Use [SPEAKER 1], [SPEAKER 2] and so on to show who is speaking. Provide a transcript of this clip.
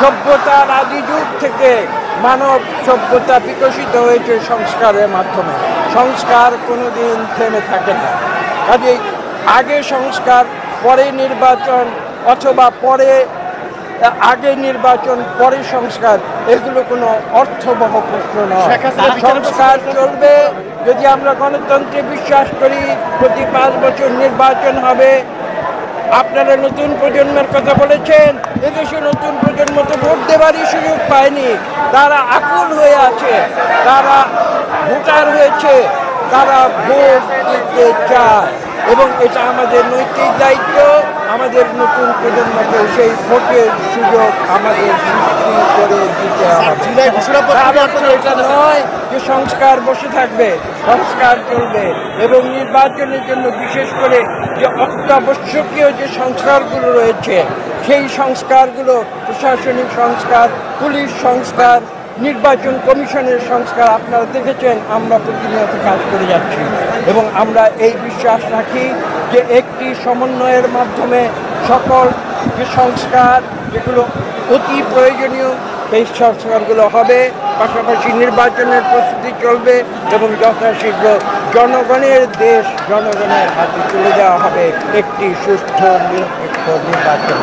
[SPEAKER 1] সভ্যতার আদি যুগ থেকে মানব সভ্যতা বিকশিত হয়েছে সংস্কারের মাধ্যমে। সংস্কার কোনোদিন থেমে থাকে না। কাজেই আগে সংস্কার, পরে নির্বাচন, অথবা আগে নির্বাচন পরে সংস্কার, এগুলো কোনো অর্থবহ প্রশ্ন নয়। সংস্কার চলবে যদি আমরা গণতন্ত্রে বিশ্বাস করি। প্রতি 5 বছর নির্বাচন হবে। আপনারা নতুন প্রজন্মের কথা বলেছেন, এদেশে নতুন প্রজন্ম তো ভোট দেওয়ারই সুযোগ পায়নি। তারা আকুল হয়ে আছে, তারা ভোটার হয়েছে, তারা ভোট দিতে চায় এবং এটা আমাদের নৈতিক দায়িত্ব। আমাদের নতুন প্রজন্মকে সেই ভোটের সুযোগ আমাদের সৃষ্টি করে দিতে হবে। এটা নয় যে সংস্কার বসে থাকবে, সংস্কার চলবে এবং নির্বাচনের জন্য বিশেষ করে যে অত্যাবশ্যকীয় যে সংস্কারগুলো রয়েছে, সেই সংস্কারগুলো প্রশাসনিক সংস্কার, পুলিশ সংস্কার, নির্বাচন কমিশনের সংস্কার আপনারা দেখেছেন। আমরা প্রতিনিয়ত কাজ করে যাচ্ছি এবং আমরা এই বিশ্বাস রাখি যে একটি সমন্বয়ের মাধ্যমে সকল যে সংস্কার যেগুলো অতি প্রয়োজনীয় সেই সংস্কারগুলো হবে। পাশাপাশি নির্বাচনের প্রস্তুতি চলবে এবং যথাশীঘ্র জনগণের দেশ জনগণের হাতে তুলে দেওয়া হবে একটি সুষ্ঠু নিরপেক্ষ নির্বাচন।